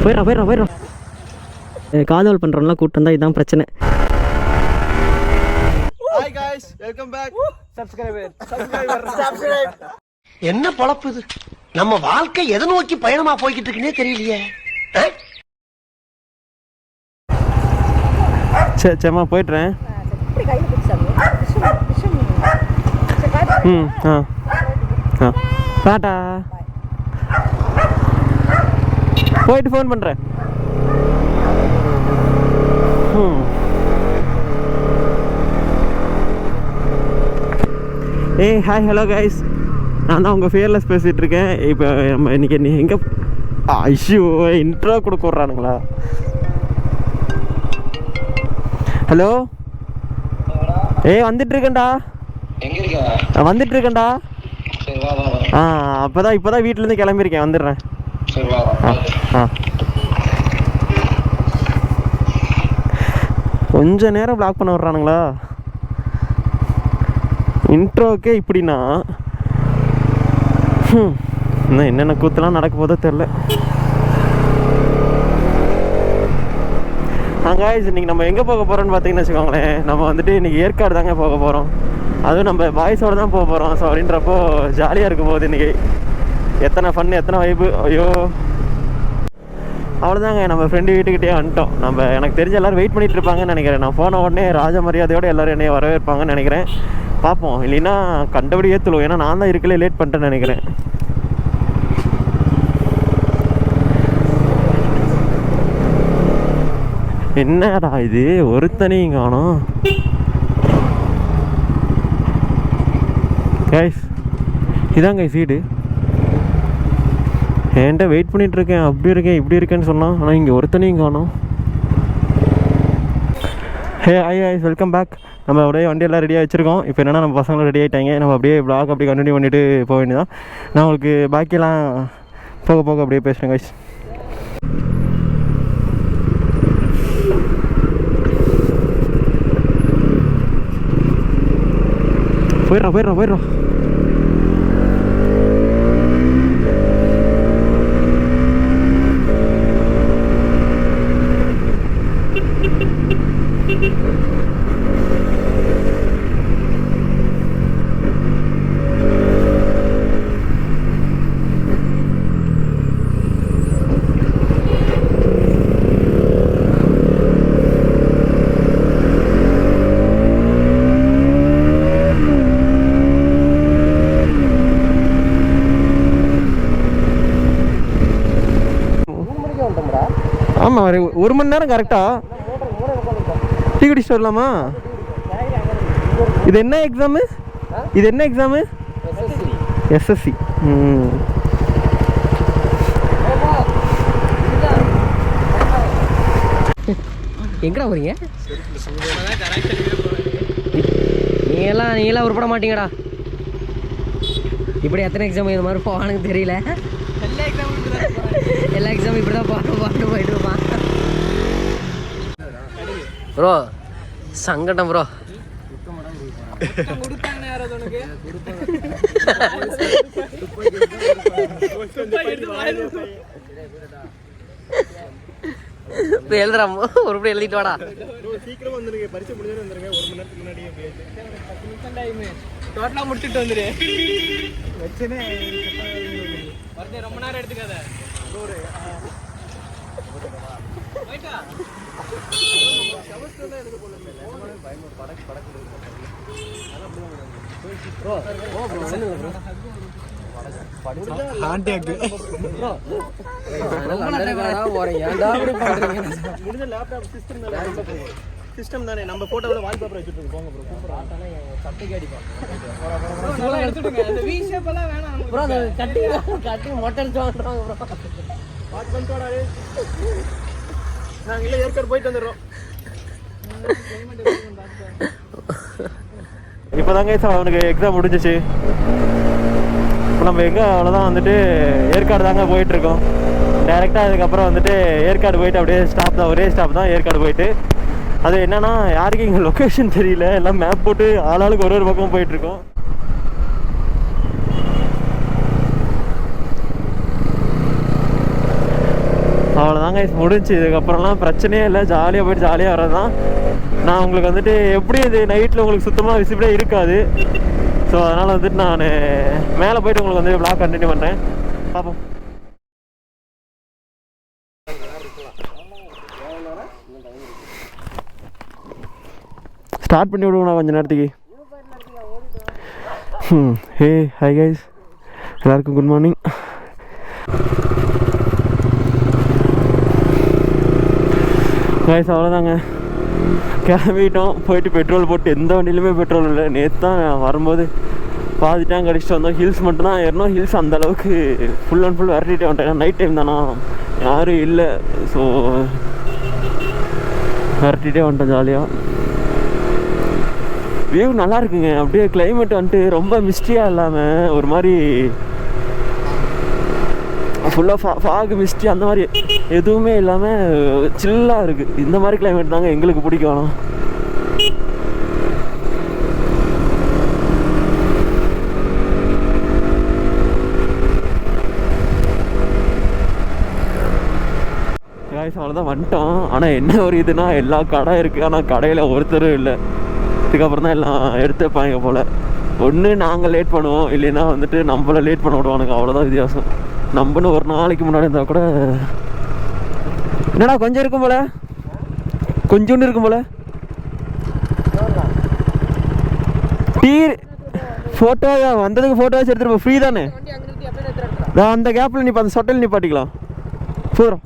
போயிடுறோம். காதல் பண்ணுறோம்லாம் கூட்டம் தான், இதுதான் பிரச்சனை. Hi guys, welcome back. Subscribe. என்ன பொழப்பு இது? நம்ம வாழ்க்கை எதை நோக்கி பயணமா போய்கிட்டு இருக்குன்னே தெரியலையே. சரிம்மா போயிட்டுறேன். டாடா. போயிட்டு ஃபோன் பண்ணுறேன். ஏய் ஹாய் ஹலோ கைஸ், நான் தான் உங்கள் ஃபியர்லெஸ் பேசிகிட்டு இருக்கேன். இப்போ நம்ம இன்றைக்கி எங்கே ஐஷோ இன்ட்ரோ கொடுக்க விட்றானுங்களா? ஹலோ வந்துட்டுருக்கேன்டா. வந்துட்டுருக்கேன்டா. இப்போதான் வீட்டிலேருந்து கிளம்பியிருக்கேன், வந்துடுறேன். கொஞ்ச நேரம் பிளாக் பண்ண விட்றானுங்களா? இன்ட்ரோக்கே இப்படின்னா இன்னும் என்னென்ன கூத்துலாம் நடக்க போதோ தெரில. இன்னைக்கு நம்ம எங்கே போக போகிறோம்னு பார்த்தீங்கன்னு வச்சுக்கோங்களேன், நம்ம வந்துட்டு இன்றைக்கி ஏற்காடு தாங்க போக போகிறோம். அதுவும் நம்ம பாய்ஸோடு தான் போக போகிறோம். ஸோ அப்படின்றப்போ ஜாலியாக இருக்கும் போது இன்றைக்கி எத்தனை ஃபன், எத்தனை வைப்பு. ஐயோ அவ்வளோதாங்க, நம்ம ஃப்ரெண்டு வீட்டுக்கிட்டே வந்துட்டோம். எனக்கு தெரிஞ்ச எல்லோரும் வெயிட் பண்ணிகிட்டு இருப்பாங்கன்னு நினைக்கிறேன். நான் போன உடனே ராஜ மரியாதையோடு எல்லோரும் என்னைய வரவேற்பாங்கன்னு நினைக்கிறேன். பார்ப்போம், இல்லைன்னா கண்டபடி ஏற்றுலுவோம். ஏன்னா நான் தான் இருக்கலே லேட் பண்ணிட்டேன்னு நினைக்கிறேன். என்னடா இது, ஒருத்தனையும் காணோம். கைஸ் இதாங்க வீடு. என்கிட்ட வெயிட் பண்ணிகிட்ருக்கேன், அப்படி இருக்கேன் இப்படி இருக்கேன்னு சொன்னான். ஆனால் இங்கே ஒருத்தனையும் காணோம். Hi welcome back. நம்ம அப்படியே வண்டியெல்லாம் ரெடியாக வச்சுருக்கோம். இப்போ என்னென்னா நம்ம பசங்களும் ரெடி ஆகிட்டாங்க. நம்ம அப்படியே ப்ளாக் அப்படியே கண்டினியூ பண்ணிவிட்டு போக வேண்டியதான். நான் உங்களுக்கு பாக்கியெல்லாம் போக போக அப்படியே பேசுகிறேன் கைஸ். போயிடுறோம். ஆமாம், ஒரு மணி நேரம் கரெக்டாக டீ குடிச்சிட்டு வரலாமா? இது என்ன எக்ஸாமு? எஸ்எஸ்சி. எங்கடா போறீங்க? நீங்களாம் உருப்பட மாட்டீங்கடா. இப்படி எத்தனை எக்ஸாம் இது மாதிரி போவானுங்க தெரியல. எல்லா எக்ஸாமும் இப்படி தான் பாட்டு போயிட்டு இருப்பான். ப்ரோ சங்கடம் ப்ரோ. எழுதுறா ஒரு எழுதிட்டு வாடா. சீக்கிரம் வந்துருங்க, பரிசு முடிஞ்சு வந்துருங்க. 1 மணி நேரத்துக்கு முன்னாடியே டோட்டலா முடிச்சுட்டு வந்துரு. ரொம்ப நேரம் எடுத்துக்காத. சிஸ்டம் தானே, நம்ம போட்டோல வால்பேப்பர் வச்சுட்டு இருக்கோம் ப்ரோ. சூப்பரா சட்டைக்கு அடிப்பாங்க. எடுத்துடுங்க. அந்த வி ஷேப் எல்லாம் வேணாம் ப்ரோ. கட்டி மொட்டை சொல்றாங்க ப்ரோ. வாட் பண்ணிட்டோடா டேய். நாங்க இல்ல ஏற்காடு போயிட்டு வந்துறோம். இப்போதாங்க அவனுக்கு எக்ஸாம் முடிஞ்சிச்சு. இப்போ நம்ம எங்கே அவ்வளோதான் வந்துட்டு ஏற்காடு தாங்க போயிட்டுருக்கோம். டைரெக்டாக அதுக்கப்புறம் வந்துட்டு ஏற்காடு போயிட்டு அப்படியே ஸ்டாப் தான், ஒரே ஸ்டாப் தான் ஏற்காடு போயிட்டு. அது என்னன்னா யாருக்கும் இங்கே லொக்கேஷன் தெரியல, எல்லாம் மேப் போட்டு ஆளாளுக்கு ஒரு பக்கம் போயிட்டுருக்கோம். அவ்வளோதான். அவ்வளோதாங்க முடிஞ்சு. இதுக்கப்புறம்லாம் பிரச்சனையே இல்லை, ஜாலியாக போய்ட்டு ஜாலியாக வர்றது தான். நான் உங்களுக்கு வந்துட்டு எப்படி இது நைட்டில் உங்களுக்கு சுத்தமாக விசிபிளே இருக்காது. ஸோ அதனால் வந்துட்டு நான் மேலே போய்ட்டு உங்களுக்கு வந்து vlog கண்டினியூ பண்ணுறேன். பார்ப்போம். ஸ்டார்ட் பண்ணி விடுவோண்ணா கொஞ்சம் நேரத்துக்கு. ஹே ஹாய் கைஸ், எல்லாருக்கும் குட் மார்னிங். கைஸ் அவ்வளோதாங்க, கிளம்பிட்டோம். போயிட்டு பெட்ரோல் போட்டு எந்த வண்டியிலுமே பெட்ரோல் இல்லை. நேற்று தான் வரும்போது பாதி டேங்க் அடிச்சுட்டு வந்தோம். ஹில்ஸ் மட்டும்தான் ஏறணும். ஹில்ஸ் அந்தளவுக்கு ஃபுல் அண்ட் ஃபுல் விரட்டிகிட்டே வந்துட்டேன். நைட் டைம் தானா, யாரும் இல்லை. ஸோ விரட்டிகிட்டே வந்துட்டோம் ஜாலியாக. வியூ நல்லா இருக்குங்க. அப்படியே கிளைமேட் வந்துட்டு ரொம்ப மிஸ்டியாக இல்லாமல் ஒரு மாதிரி ஃபுல்லாக ஃபாக் மிஸ்டி அந்த மாதிரி எதுவுமே இல்லாமல் சில்லாக இருக்குது. இந்த மாதிரி கிளைமேட் தாங்க எங்களுக்கு பிடிக்கும். காய்ஸ் அவ்வளோதான் வந்துட்டோம். ஆனால் என்ன ஒரு இதுனா எல்லா கடை இருக்குது, ஆனால் கடையில் ஒருத்தரும் இல்லை. இதுக்கப்புறம் தான் எல்லாம் எடுத்துப்பாங்க போல். ஒன்று நாங்கள் லேட் பண்ணுவோம், இல்லைன்னா வந்துட்டு நம்மளை லேட் பண்ண விடுவானுங்க. அவ்வளோதான் வித்தியாசம். நம்மன்னு ஒரு நாளைக்கு முன்னாடி இருந்தால் கூட என்னடா கொஞ்சம் இருக்கும் போல, கொஞ்சோண்டு இருக்கும் போல. டீ ஃபோட்டோயா வந்ததுக்கு ஃபோட்டோ வச்சு எடுத்துருப்போம். ஃப்ரீ தானே, அந்த கேப்பில் நீ அந்த சொட்டையில் நீ பாட்டிக்கலாம் போகிறோம்.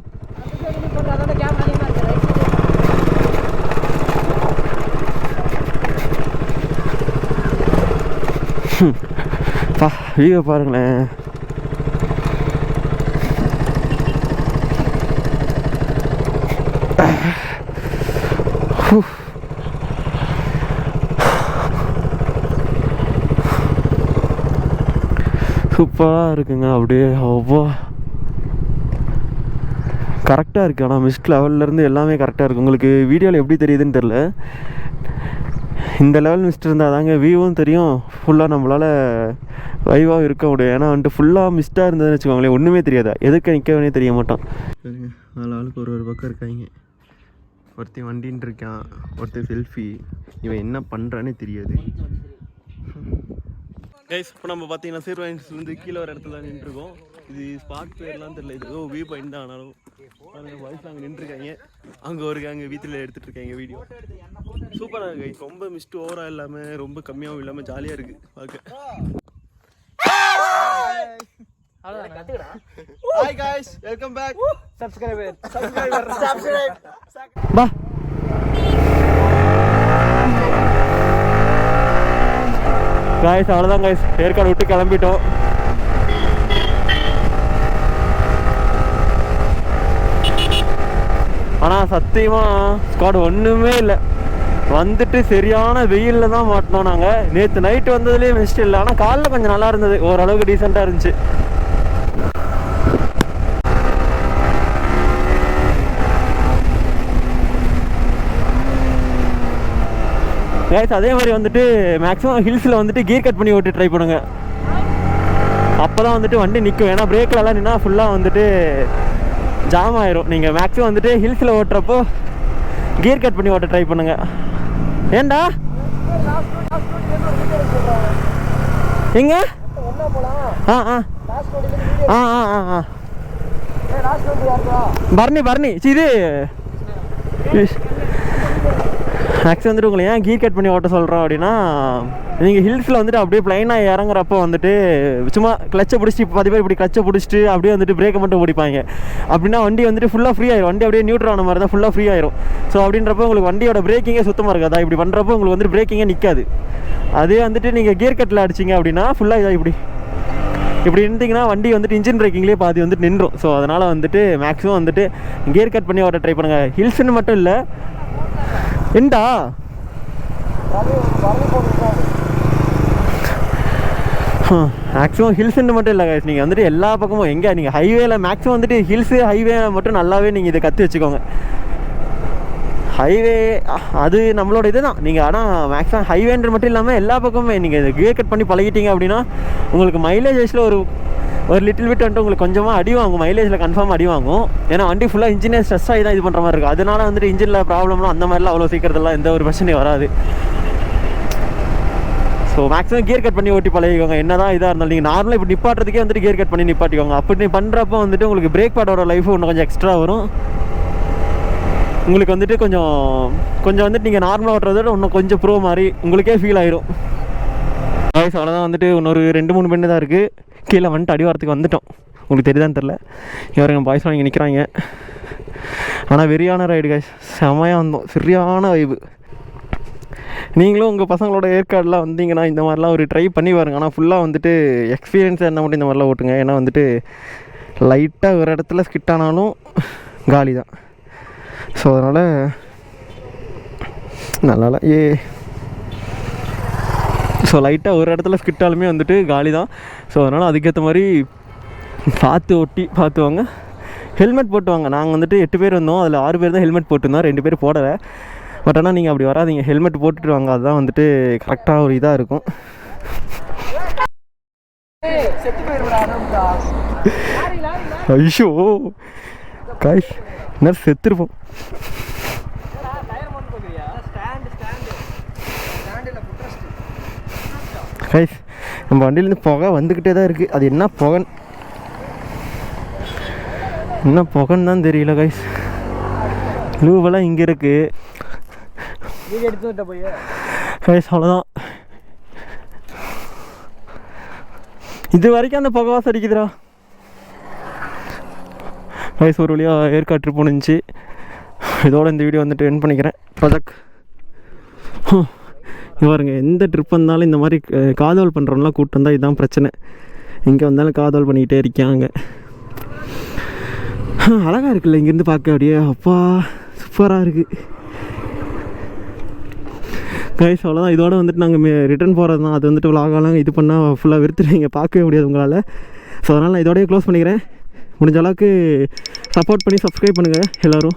வீடியோ பாருங்களேன். சூப்பராக இருக்குங்க. அப்படியே அவ்வளோ கரெக்டாக இருக்குது. ஆனால் மிஸ்ட் லெவல்லேருந்து எல்லாமே கரெக்டாக இருக்குது. உங்களுக்கு வீடியோவில் எப்படி தெரியுதுன்னு தெரில. இந்த லெவல் மிஸ்ட் இருந்தால் தாங்க வியூவும் தெரியும், ஃபுல்லாக நம்மளால் வைவாக இருக்க முடியும். ஏன்னா வந்துட்டு ஃபுல்லாக மிஸ்ட்டாக இருந்ததுன்னு வச்சுக்கோங்களேன், ஒன்றுமே தெரியாது. எதுக்கு நிற்கவே தெரிய மாட்டோம். சரிங்க, 4 ஆளுக்கு ஒரு பக்கம் இருக்காங்க. ஒருத்தன் வண்டின்னு இருக்கான், ஒருத்தன் செல்ஃபி. இவன் என்ன பண்ணுறானே தெரியாது. கைஸ் இப்போ நம்ம பார்த்தீங்கன்னா சீர்வாயின்ஸ்லேருந்து கீழே ஒரு இடத்துல நின்றுருக்கோம். இது ஸ்பாட் பேர்லாம் தெரியல, இது ஏதோ வியூ பாயிண்ட் தான். ஆனாலும் வாய்ஸ் அங்கே நின்றுருக்காங்க. அங்கே ஒரு அங்கே வீட்டில் எடுத்துகிட்டு இருக்காங்க வீடியோ. சூப்பராக இருக்கு கைஸ். ரொம்ப மிஸ்ட் ஓவராக இல்லாமல் ரொம்ப கம்மியாகவும் இல்லாமல் ஜாலியாக இருக்குது பார்க்க. Hi guys, welcome back. Subscriber பா. गाइस அவ்வளோதான் गाइस, ஏற்காடு விட்டு கிளம்பிட்டோம். ஆனால் சத்தியமாக ஸ்குவாட் ஒன்றுமே இல்லை. வந்துட்டு சரியான வெயிலில் தான் மாட்டினோம் நாங்கள். நேற்று நைட்டு வந்ததுலேயே மிஸ்ட் இல்லை, ஆனால் காலைல கொஞ்சம் நல்லா இருந்தது, ஓரளவுக்கு டீசெண்டாக இருந்துச்சு. கைஸ் அதே மாதிரி வந்துட்டு மேக்ஸிமம் ஹில்ஸில் வந்துட்டு கியர் கட் பண்ணி ஓட்டி ட்ரை பண்ணுங்க. அப்போ தான் வந்துட்டு வண்டி நிற்கும். ஏன்னா பிரேக்கிலலாம் நின்னா ஃபுல்லாக வந்துட்டு ஜாம் ஆயிரும். நீங்கள் மேக்ஸிமம் வந்துட்டு ஹில்ஸில் ஓட்டுறப்போ கியர் கட் பண்ணி ஓட்ட ட்ரை பண்ணுங்க. ஏண்டா எங்க ஆ ஆ ஆ ஆ ஆ பர்னி இது மேக்ஸிமம் வந்துட்டு உங்களை ஏன் கீர் கட் பண்ணி ஓட்ட சொல்கிறோம் அப்படின்னா, நீங்கள் ஹில்ஸில் வந்துட்டு அப்படியே ப்ளைனாக இறங்குறப்போ வந்துட்டு சும்மா கிளச்சை பிடிச்சிட்டு 10 பேர் இப்படி கிளச்சை பிடிச்சிட்டு அப்படியே வந்துட்டு பிரேக்கை மட்டும் ஓடிப்பாங்க. அப்படின்னா வண்டி வந்துட்டு ஃபுல்லாக ஃப்ரீ ஆயிரும். வண்டி அப்படியே நியூட்ரல் ஆன மாதிரி தான் ஃபுல்லாக ஃப்ரீ ஆயிரும். ஸோ அப்படின்றப்போ உங்களுக்கு வண்டியோட பிரேக்கிங்கே சுத்தமாக இருக்காதா. இப்படி பண்ணுறப்போ உங்களுக்கு வந்துட்டு பிரேக்கிங்கே நிற்காது. அதே வந்துட்டு நீங்கள் கியர் கட்டில் அடிச்சிங்க அப்படின்னா ஃபுல்லாக இதாக இப்படி இருந்தீங்கன்னா வண்டி வந்துட்டு இன்ஜின் பிரேக்கிங்லேயே பாதி வந்துட்டு நின்றும். ஸோ அதனால் வந்துட்டு மேக்ஸிமம் வந்துட்டு கியர் கட் பண்ணி ஓட்ட ட்ரை பண்ணுங்கள். ஹில்ஸ்ன்னு மட்டும் இல்லை, ஏண்டா மேக்ஸிமம் ஹில்ஸ்ன்னு மட்டும் இல்லை கைஸ், நீங்கள் வந்துட்டு எல்லா பக்கமும் எங்கே நீங்கள் ஹைவேல மேக்ஸிமம் வந்துட்டு ஹில்ஸு ஹைவே மட்டும் நல்லாவே நீங்கள் இதை கற்று வச்சுக்கோங்க. ஹைவே அது நம்மளோட இது தான். நீங்கள் ஆனால் மேக்ஸிமம் ஹைவேன்ற மட்டும் இல்லாமல் எல்லா பக்கமுமே நீங்கள் இதை கியர் கட் பண்ணி பழகிட்டீங்க அப்படின்னா உங்களுக்கு மைலேஜ் வைஸில் ஒரு ஒரு லிட்டில் பிட் வந்துட்டு உங்களுக்கு கொஞ்சமாக அடி வாங்கும், மைலேஜில் கன்ஃபார்ம் அடி வாங்கும். ஏன்னா வண்டி ஃபுல்லாக இன்ஜினே ஸ்ட்ரெஸ் ஆகி தான் இது பண்ணுற மாதிரி இருக்கும். அதனால வந்துட்டு இன்ஜினில் ப்ராப்ளம்லாம் அந்த மாதிரிலாம் அவ்வளோ சீக்கிரத்தில் எந்த ஒரு பிரச்சனையும் வராது. ஸோ மேக்ஸிமம் கியர் கட் பண்ணி ஓட்டி பழகிக்கோங்க. என்ன தான் இதாக இருந்தாலும் நீங்கள் நார்மலாக இப்போ நிப்பாட்டுறதுக்கே வந்துட்டு கியர் கட் பண்ணி நிப்பாட்டிக்கோங்க. அப்படி பண்ணுறப்போ வந்துட்டு உங்களுக்கு பிரேக் பேடோட லைஃப் இன்னும் கொஞ்சம் எக்ஸ்ட்ரா வரும். உங்களுக்கு வந்துட்டு கொஞ்சம் வந்துட்டு நீங்கள் நார்மலாக ஓட்டுறதோட இன்னும் கொஞ்சம் ப்ரோ மாதிரி உங்களுக்கே ஃபீல் ஆயிரும். வாய்ஸ் அவ்வளோதான். வந்துட்டு இன்னொரு 2-3 பெண்டு தான் இருக்குது. கீழே வந்துட்டு அடிவாரத்துக்கு வந்துட்டோம். உங்களுக்கு தெரியுதான்னு தெரில. இவருங்க பாய்ஸ்லாம் இங்கே நிற்கிறாங்க. ஆனால் வெறியான ரைடு காய்ஸ், செமையாக வந்தோம், சரியான வைப்பு. நீங்களும் உங்கள் பசங்களோட ஏற்காடுலாம் வந்தீங்கன்னா இந்த மாதிரிலாம் ஒரு ட்ரை பண்ணி பாருங்க. ஆனால் ஃபுல்லாக வந்துட்டு எக்ஸ்பீரியன்ஸாக என்ன மட்டும் இந்த மாதிரிலாம் ஓட்டுங்க. ஏன்னா வந்துட்டு லைட்டாக ஒரு இடத்துல ஸ்கிட் ஆனாலும் காலி தான். ஸோ அதனால் நல்லா ஸோ லைட்டாக ஒரு இடத்துல ஸ்கிட்டாலுமே வந்துட்டு காலி தான். ஸோ அதனால் அதுக்கேற்ற மாதிரி பார்த்து வாங்க. ஹெல்மெட் போட்டு வாங்க. நாங்கள் வந்துட்டு 8 பேர் வந்தோம், அதில் 6 பேர் தான் ஹெல்மெட் போட்டுருந்தோம், 2 பேர் போடலை. பட் ஆனால் நீங்கள் அப்படி வராதிங்க, ஹெல்மெட் போட்டுட்டு வாங்க. அதுதான் வந்துட்டு கரெக்டாக ஒரு இதாக இருக்கும். ஐயோ காய் என்ன செத்துருப்போம். கைஸ் நம்ம வண்டியிலேருந்து புகை வந்துக்கிட்டே தான் இருக்குது. அது என்ன புகைன்னு தான் தெரியல கைஸ். லூவெல்லாம் இங்கே இருக்குது கைஸ். அவ்வளோதான், இது வரைக்கும் அந்த புகை வாசம் அடிக்குதுடா கைஸ். ஒரு வழியாக ஏற்காடு ட்ரிப் முடிஞ்சிச்சு. இதோட இந்த வீடியோ வந்துட்டு எண்ட் பண்ணிக்கிறேன். ப்ராஜெக்ட் பாருங்க, எந்த ட்ரிப் வந்தாலும் இந்த மாதிரி காதல் பண்ணுறோம்லாம் கூப்பிட்டு வந்தால் இதுதான் பிரச்சனை. இங்கே வந்தாலும் காதல் பண்ணிக்கிட்டே இருக்காங்க. அழகாக இருக்குல்ல இங்கேருந்து பார்க்க, அப்படியே அப்பா சூப்பராக இருக்குது கைஸ். அவ்வளோதான், இதோட வந்துட்டு நாங்கள் ரிட்டர்ன் போகிறது தான். அது வந்துட்டு விலாகலாம் இது பண்ணால் ஃபுல்லாக வெறுத்துருவீங்க, பார்க்கவே முடியாது உங்களால். ஸோ அதனால் நான் இதோடய க்ளோஸ் பண்ணிக்கிறேன். முடிஞ்ச அளவுக்கு சப்போர்ட் பண்ணி சப்ஸ்கிரைப் பண்ணுங்கள் எல்லோரும்.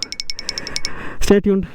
Stay tuned.